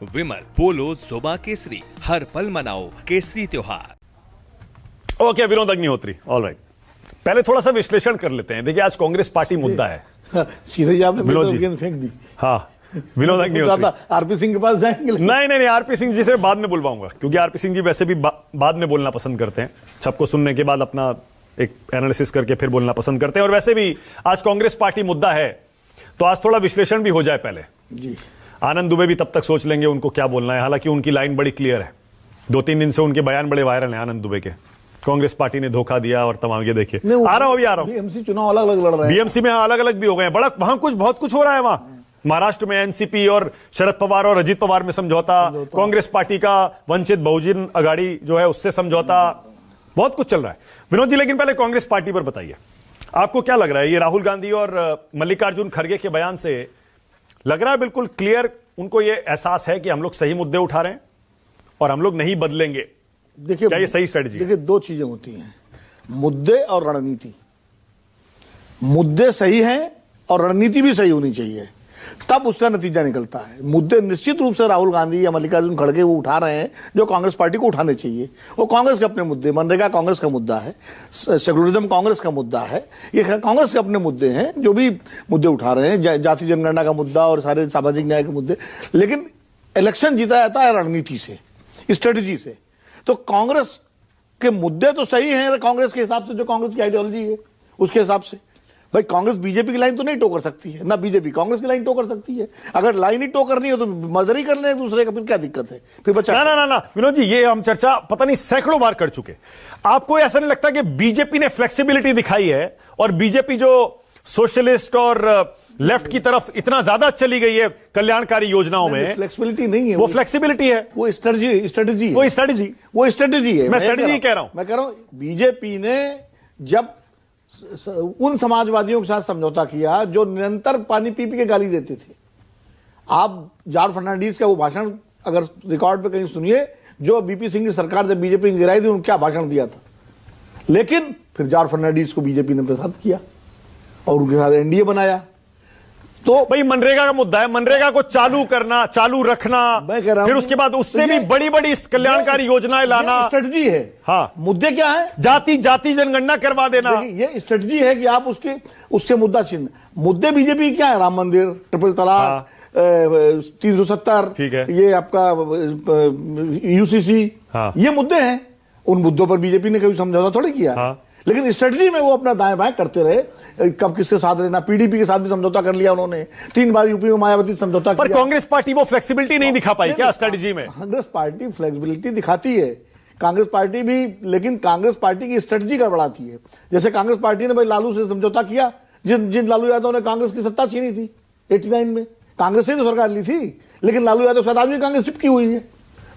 विमल पोलो जोबा केसरी, हर पल मनाओ केसरी त्योहार। Okay, Vinod Agnihotri, all right. पहले थोड़ा सा विश्लेषण कर लेते हैं। देखिए, आज कांग्रेस पार्टी मुद्दा है। सीधे ही आपने विनोद जी गेंद फेंक दी। हाँ, विनोद अग्निहोत्री। आरपी सिंह के पास जाएंगे? नहीं, आरपी सिंह जी से बाद में बुलवाऊंगा, क्योंकि आरपी सिंह जी वैसे भी बाद में बोलना पसंद करते हैं। सबको सुनने के बाद अपना एक एनालिसिस करके फिर बोलना पसंद करते हैं। और वैसे भी आज कांग्रेस पार्टी मुद्दा है, तो आज थोड़ा विश्लेषण भी हो जाए पहले जी। आनंद दुबे भी तब तक सोच लेंगे उनको क्या बोलना है। हालांकि उनकी लाइन बड़ी क्लियर है, 2-3 दिन से उनके बयान बड़े वायरल हैं आनंद दुबे के। कांग्रेस पार्टी ने धोखा दिया और तमाम, ये देखिए आ रहा हूं। बीएमसी चुनाव अलग अलग लड़ रहे हैं। बीएमसी में अलग अलग भी हो गए हैं, बड़ा वहां बहुत कुछ हो रहा है। वहां महाराष्ट्र में एनसीपी और शरद पवार और अजीत पवार में समझौता, कांग्रेस पार्टी का वंचित बहुजन अघाड़ी जो है उससे समझौता, बहुत कुछ चल रहा है विनोद जी। लेकिन पहले कांग्रेस पार्टी पर बताइए, आपको क्या लग रहा है? ये राहुल गांधी और मल्लिकार्जुन खड़गे के बयान से लग रहा है बिल्कुल क्लियर उनको ये एहसास है कि हम लोग सही मुद्दे उठा रहे हैं और हम लोग नहीं बदलेंगे। देखिए, क्या ये सही स्ट्रेटजी है? देखिए, दो चीजें होती हैं, मुद्दे और रणनीति। मुद्दे सही हैं और रणनीति भी सही होनी चाहिए, तब उसका नतीजा निकलता है। मुद्दे निश्चित रूप से राहुल गांधी या मल्लिकार्जुन खड़गे वो उठा रहे हैं जो कांग्रेस पार्टी को उठाने चाहिए। वो कांग्रेस के अपने मुद्दे, मनरेगा कांग्रेस का मुद्दा है, सेकुलरिज्म कांग्रेस का मुद्दा है, ये कांग्रेस के अपने मुद्दे हैं जो भी मुद्दे उठा रहे हैं, जाति जनगणना का मुद्दा और सारे सामाजिक न्याय के मुद्दे। लेकिन इलेक्शन जीता जाता है रणनीति से, स्ट्रेटजी से। तो कांग्रेस के मुद्दे तो सही हैं कांग्रेस के हिसाब से, जो कांग्रेस की आइडियोलॉजी है उसके हिसाब से। भाई, कांग्रेस बीजेपी की लाइन तो नहीं टो कर सकती है, ना बीजेपी कांग्रेस की लाइन टो कर सकती है। अगर लाइन ही टो करनी हो तो मदरी कर लें एक दूसरे का, फिर क्या दिक्कत है? फिर बच्चा ना विनोद जी, ये हम चर्चा पता नहीं सैकड़ों बार कर चुके। आपको ऐसा नहीं लगता कि बीजेपी ने फ्लेक्सिबिलिटी दिखाई है और बीजेपी जो सोशलिस्ट और लेफ्ट की तरफ इतना ज्यादा चली गई है कल्याणकारी योजनाओं में? फ्लेक्सिबिलिटी नहीं है, वो फ्लेक्सिबिलिटी है, वो स्ट्रेटजी है। मैं स्ट्रेटजी कह रहा हूं। मैं कह रहा हूं बीजेपी ने जब उन समाजवादियों के साथ समझौता किया जो निरंतर पानी पी के गाली देते थे। आप जॉर्ज फर्नांडीज का वो भाषण अगर रिकॉर्ड पे कहीं सुनिए, जो बीपी सिंह की सरकार जब बीजेपी ने गिराई थी उन्होंने क्या भाषण दिया था। लेकिन फिर जॉर्ज फर्नांडीज को बीजेपी ने प्रसाद किया और उनके साथ एनडीए बनाया। तो भाई, मनरेगा का मुद्दा है, मनरेगा को चालू करना, चालू रखना, मैं कह रहा हूं, फिर उसके बाद उससे भी बड़ी बड़ी कल्याणकारी योजनाएं लाना, स्ट्रेटजी है। हाँ, मुद्दे क्या है? जाति जनगणना करवा देना। ये स्ट्रेटजी है कि आप उसके मुद्दा चिन्ह। मुद्दे बीजेपी क्या है? राम मंदिर, ट्रिपल तलाक, 370, ठीक है, ये आपका यूसीसी, ये मुद्दे हैं। उन मुद्दों पर बीजेपी ने कभी समझौता थोड़ी किया। लेकिन स्ट्रेटजी में वो अपना दाएं बाएं करते रहे, कब किसके साथ लेना। पीडीपी के साथ भी समझौता कर लिया उन्होंने, 3 बार यूपी में मायावती समझौता किया। पर कांग्रेस पार्टी वो फ्लेक्सिबिलिटी नहीं दिखा पाई क्या स्ट्रेटजी में? कांग्रेस पार्टी फ्लेक्सिबिलिटी दिखाती है, कांग्रेस पार्टी भी, लेकिन कांग्रेस पार्टी की स्ट्रेटजी गड़बड़ाती है। जैसे कांग्रेस पार्टी ने भाई लालू से समझौता किया, जिन लालू यादव ने कांग्रेस की सत्ता छीनी थी 89 में, कांग्रेस से तो सरकार ली थी, लेकिन लालू यादव के साथ आज भी कांग्रेस चिपकी हुई है।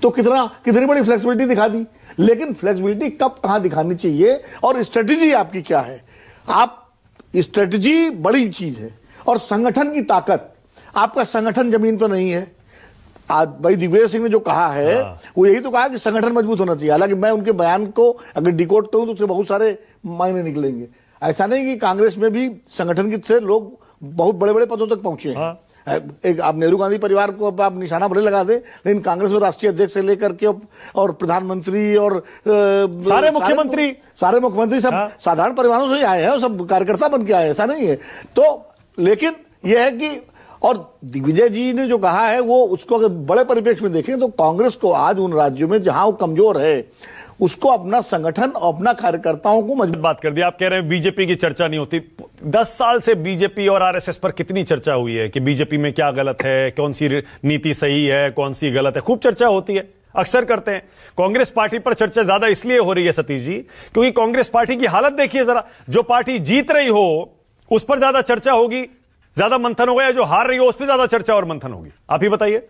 तो कितनी बड़ी फ्लेक्सिबिलिटी दिखा दी। लेकिन फ्लेक्सिबिलिटी कब कहां दिखानी चाहिए और स्ट्रेटजी आपकी क्या है? आप स्ट्रेटजी बड़ी चीज है और संगठन की ताकत, आपका संगठन जमीन पर नहीं है। आज भाई दिग्विजय सिंह ने जो कहा है, वो यही तो कहा कि संगठन मजबूत होना चाहिए। हालांकि मैं उनके बयान को अगर डिकोड करूं तो उससे बहुत सारे मायने निकलेंगे। ऐसा नहीं कि कांग्रेस में भी संगठन से लोग बहुत बड़े बड़े पदों तक पहुंचे हैं। एक आप नेहरू गांधी परिवार को आप निशाना भले लगा दें, लेकिन कांग्रेस में राष्ट्रीय अध्यक्ष से लेकर के और प्रधानमंत्री और सारे मुख्यमंत्री सब साधारण परिवारों से ही आए हैं, सब कार्यकर्ता बन के आए, ऐसा नहीं है। तो लेकिन यह है कि, और दिग्विजय जी ने जो कहा है वो, उसको अगर बड़े परिप्रेक्ष्य में देखें तो कांग्रेस को आज उन राज्यों में जहां वो कमजोर है, उसको अपना संगठन, अपना कार्यकर्ताओं को मजबूत। बात कर दी। आप कह रहे हैं बीजेपी की चर्चा नहीं होती। 10 साल से बीजेपी और आरएसएस पर कितनी चर्चा हुई है कि बीजेपी में क्या गलत है, कौन सी नीति सही है, कौन सी गलत है, खूब चर्चा होती है, अक्सर करते हैं। कांग्रेस पार्टी पर चर्चा ज्यादा इसलिए हो रही है सतीश जी, क्योंकि कांग्रेस पार्टी की हालत देखिए जरा। जो पार्टी जीत रही हो उस पर ज्यादा चर्चा होगी, ज्यादा मंथन होगा, या जो हार रही हो उस पर ज्यादा चर्चा और मंथन होगी? आप ही बताइए।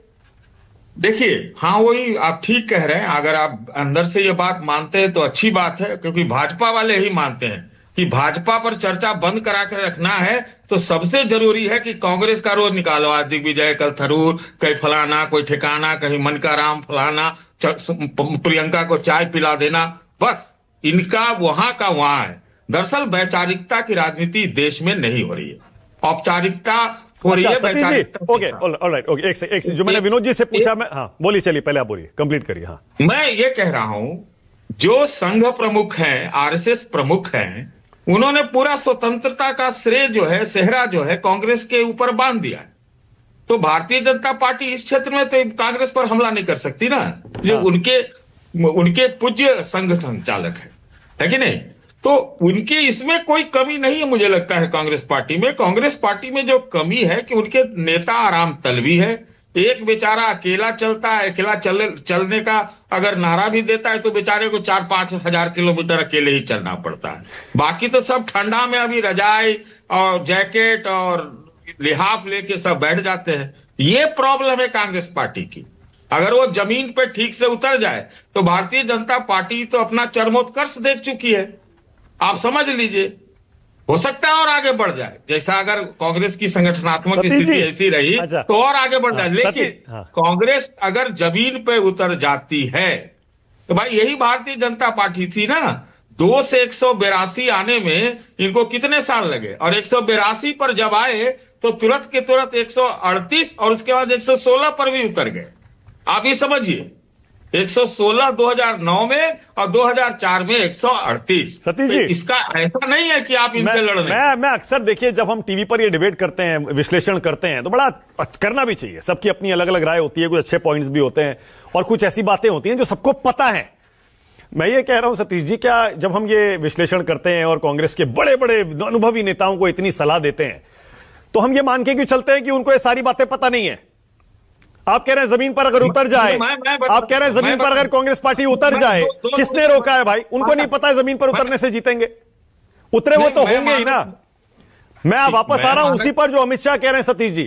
देखिए, हाँ, वही आप ठीक कह रहे हैं। अगर आप अंदर से ये बात मानते हैं तो अच्छी बात है, क्योंकि भाजपा वाले ही मानते हैं कि भाजपा पर चर्चा बंद करा कर रखना है। तो सबसे जरूरी है कि कांग्रेस का रोज निकालो। आज दिग्विजय, कल थरूर, कहीं फलाना, कोई ठिकाना, कहीं मन का राम फलाना, प्रियंका को चाय पिला देना, बस इनका वहां का वहां है। दरअसल वैचारिकता की राजनीति देश में नहीं हो रही है। औपचारिकता और अच्छा, ये Satish ji, वैचारिकता okay, alright, okay, एक से जो मैंने विनोद जी से पूछा, मैं, हाँ बोलिए, चलिए पहले आप बोलिए, कंप्लीट करिए। हाँ, मैं ये कह रहा हूं, जो संघ प्रमुख हैं, आरएसएस प्रमुख हैं, उन्होंने पूरा स्वतंत्रता का श्रेय जो है, सेहरा जो है, कांग्रेस के ऊपर बांध दिया है। तो भारतीय जनता पार्टी इस क्षेत्र में तो कांग्रेस पर हमला नहीं कर सकती ना, जो हाँ। उनके पूज्य संघ संचालक है कि नहीं? तो उनके इसमें कोई कमी नहीं है, मुझे लगता है कांग्रेस पार्टी में। कांग्रेस पार्टी में जो कमी है कि उनके नेता आराम तलबी है। एक बेचारा अकेला चलता है, अकेला चलने का अगर नारा भी देता है तो बेचारे को 4-5 हजार किलोमीटर अकेले ही चलना पड़ता है। बाकी तो सब ठंडा में अभी रजाई और जैकेट और लिहाफ लेके सब बैठ जाते हैं। ये प्रॉब्लम है कांग्रेस पार्टी की। अगर वो जमीन पे ठीक से उतर जाए तो भारतीय जनता पार्टी तो अपना चरमोत्कर्ष देख चुकी है, आप समझ लीजिए। हो सकता है और आगे बढ़ जाए, जैसा अगर कांग्रेस की संगठनात्मक सतीश स्थिति जी, ऐसी रही अच्छा, तो और आगे बढ़ जाए। हाँ, लेकिन हाँ। कांग्रेस अगर जमीन पे उतर जाती है तो भाई यही भारतीय जनता पार्टी थी ना। 2 से 182 आने में इनको कितने साल लगे, और 182 पर जब आए तो तुरंत के तुरंत 138 और उसके बाद 116 पर भी उतर गए। आप ये समझिए, 116 2009 में और 2004 में 138। सतीश तो जी, इसका ऐसा नहीं है कि आप इनसे लड़ नहीं। मैं अक्सर देखिए, जब हम टीवी पर ये डिबेट करते हैं, विश्लेषण करते हैं, तो बड़ा करना भी चाहिए। सबकी अपनी अलग अलग राय होती है, कुछ अच्छे पॉइंट्स भी होते हैं और कुछ ऐसी बातें होती हैं जो सबको पता है। मैं ये कह रहा हूं सतीश जी, क्या जब हम ये विश्लेषण करते हैं और कांग्रेस के बड़े बड़े अनुभवी नेताओं को इतनी सलाह देते हैं, तो हम ये मान के क्यों चलते हैं कि उनको ये सारी बातें पता नहीं है? आप कह रहे हैं जमीन पर अगर उतर जाए, आप कह रहे हैं जमीन पर अगर कांग्रेस पार्टी उतर जाए, किसने रोका है भाई? उनको नहीं पता है जमीन पर उतरने से जीतेंगे। उतरे वो तो होंगे ही ना। मैं वापस आ रहा हूं उसी पर जो अमित शाह कह रहे हैं सतीश जी।